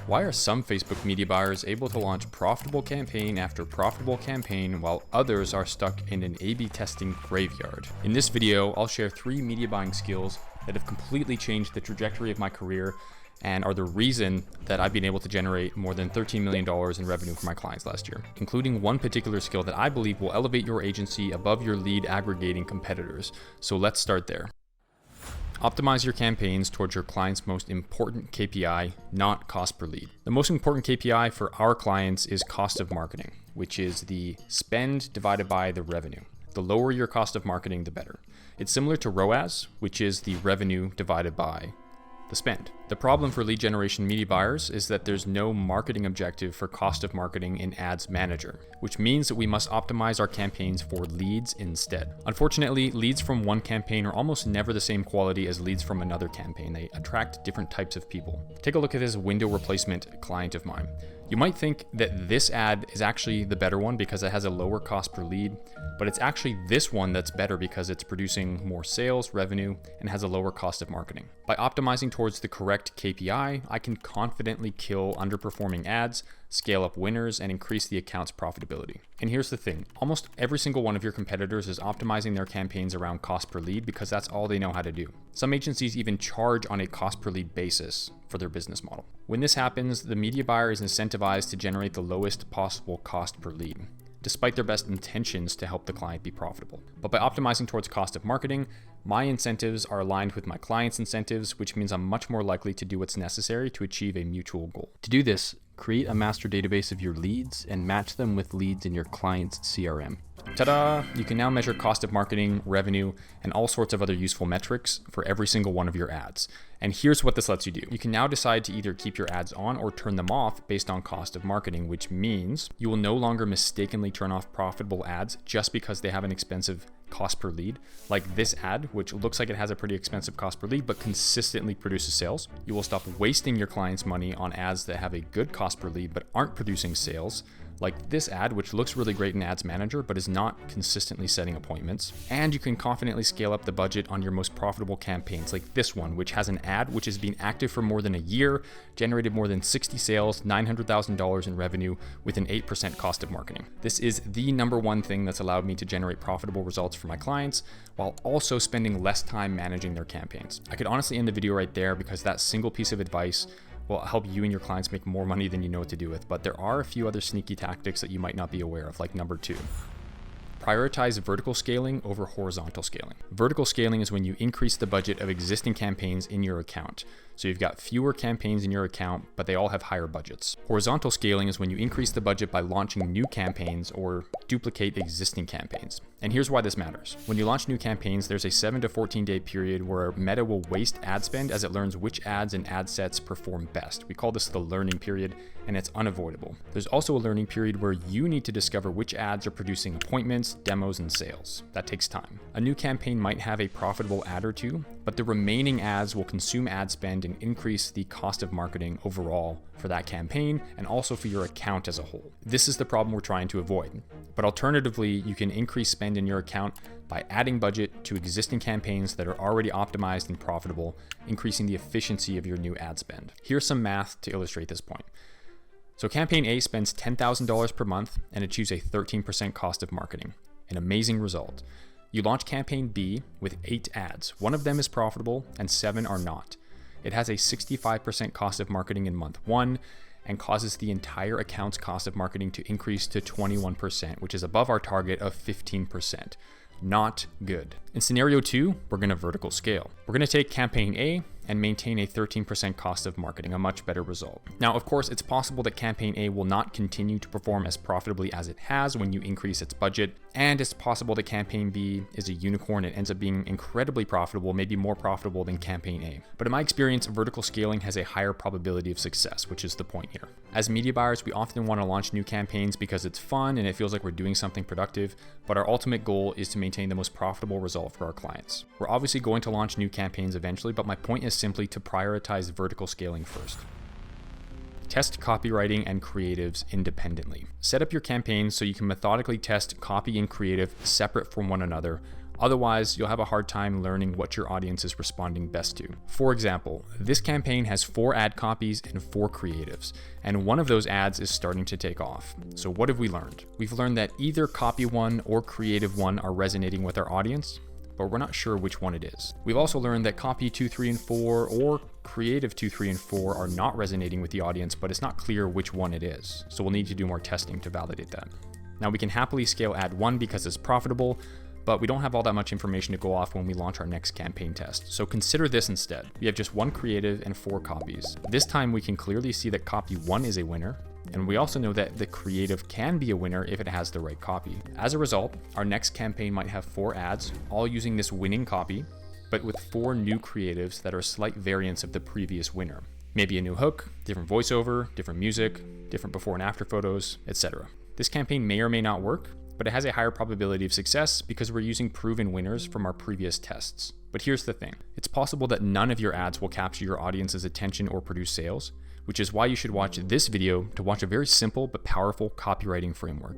Why are some Facebook media buyers able to launch profitable campaign after profitable campaign while others are stuck in an A/B testing graveyard? In this video, I'll share 3 media buying skills that have completely changed the trajectory of my career and are the reason that I've been able to generate more than $13 million in revenue for my clients last year, including one particular skill that I believe will elevate your agency above your lead aggregating competitors. So let's start there. Optimize your campaigns towards your client's most important KPI, not cost per lead. The most important KPI for our clients is cost of marketing, which is the spend divided by the revenue. The lower your cost of marketing, the better. It's similar to ROAS, which is the revenue divided by the spend. The problem for lead generation media buyers is that there's no marketing objective for cost of marketing in Ads Manager, which means that we must optimize our campaigns for leads instead. Unfortunately, leads from one campaign are almost never the same quality as leads from another campaign. They attract different types of people. Take a look at this window replacement client of mine. You might think that this ad is actually the better one because it has a lower cost per lead, but it's actually this one that's better because it's producing more sales, revenue, and has a lower cost of marketing. By optimizing towards the correct KPI, I can confidently kill underperforming ads, scale up winners, and increase the account's profitability. And here's the thing, almost every single one of your competitors is optimizing their campaigns around cost per lead because that's all they know how to do. Some agencies even charge on a cost per lead basis for their business model. When this happens, the media buyer is incentivized to generate the lowest possible cost per lead, despite their best intentions to help the client be profitable. But by optimizing towards cost of marketing, my incentives are aligned with my client's incentives, which means I'm much more likely to do what's necessary to achieve a mutual goal. To do this, create a master database of your leads and match them with leads in your client's CRM. Ta-da! You can now measure cost of marketing, revenue, and all sorts of other useful metrics for every single one of your ads. And here's what this lets you do. You can now decide to either keep your ads on or turn them off based on cost of marketing, which means you will no longer mistakenly turn off profitable ads just because they have an expensive cost per lead, like this ad, which looks like it has a pretty expensive cost per lead, but consistently produces sales. You will stop wasting your clients' money on ads that have a good cost per lead, but aren't producing sales, like this ad, which looks really great in Ads Manager, but is not consistently setting appointments. And you can confidently scale up the budget on your most profitable campaigns, like this one, which has an ad which has been active for more than a year, generated more than 60 sales, $900,000 in revenue with an 8% cost of marketing. This is the number one thing that's allowed me to generate profitable results for my clients, while also spending less time managing their campaigns. I could honestly end the video right there because that single piece of advice will help you and your clients make more money than you know what to do with. But there are a few other sneaky tactics that you might not be aware of, like number 2. Prioritize vertical scaling over horizontal scaling. Vertical scaling is when you increase the budget of existing campaigns in your account. So you've got fewer campaigns in your account, but they all have higher budgets. Horizontal scaling is when you increase the budget by launching new campaigns or duplicate existing campaigns. And here's why this matters. When you launch new campaigns, there's a 7 to 14 day period where Meta will waste ad spend as it learns which ads and ad sets perform best. We call this the learning period, and it's unavoidable. There's also a learning period where you need to discover which ads are producing appointments, demos, and sales. That takes time. A new campaign might have a profitable ad or two, but the remaining ads will consume ad spend and increase the cost of marketing overall for that campaign and also for your account as a whole. This is the problem we're trying to avoid. But alternatively, you can increase spend in your account by adding budget to existing campaigns that are already optimized and profitable, increasing the efficiency of your new ad spend. Here's some math to illustrate this point. So campaign A spends $10,000 per month and achieves a 13% cost of marketing. An amazing result. You launch campaign B with 8 ads. 1 of them is profitable and 7 are not. It has a 65% cost of marketing in month 1 and causes the entire account's cost of marketing to increase to 21%, which is above our target of 15%. Not good. In scenario 2, we're going to vertical scale. We're going to take campaign A and maintain a 13% cost of marketing, a much better result. Now, of course, it's possible that campaign A will not continue to perform as profitably as it has when you increase its budget, and it's possible that campaign B is a unicorn and ends up being incredibly profitable, maybe more profitable than campaign A. But in my experience, vertical scaling has a higher probability of success, which is the point here. As media buyers, we often want to launch new campaigns because it's fun and it feels like we're doing something productive, but our ultimate goal is to maintain the most profitable result for our clients. We're obviously going to launch new campaigns eventually, but my point is simply to prioritize vertical scaling first. Test copywriting and creatives independently. Set up your campaigns so you can methodically test copy and creative separate from one another, Otherwise, you'll have a hard time learning what your audience is responding best to. For example, this campaign has 4 ad copies and 4 creatives, and one of those ads is starting to take off. So what have we learned? We've learned that either copy 1 or creative 1 are resonating with our audience, but we're not sure which one it is. We've also learned that copy 2, 3, and 4 or creative 2, 3, and 4 are not resonating with the audience, but it's not clear which one it is. So we'll need to do more testing to validate that. Now we can happily scale ad 1 because it's profitable, but we don't have all that much information to go off when we launch our next campaign test. So consider this instead. We have just 1 creative and 4 copies. This time we can clearly see that copy 1 is a winner, and we also know that the creative can be a winner if it has the right copy. As a result, our next campaign might have 4 ads, all using this winning copy, but with 4 new creatives that are slight variants of the previous winner. Maybe a new hook, different voiceover, different music, different before and after photos, etc. This campaign may or may not work, but it has a higher probability of success because we're using proven winners from our previous tests. But here's the thing. It's possible that none of your ads will capture your audience's attention or produce sales, which is why you should watch this video to watch a very simple but powerful copywriting framework.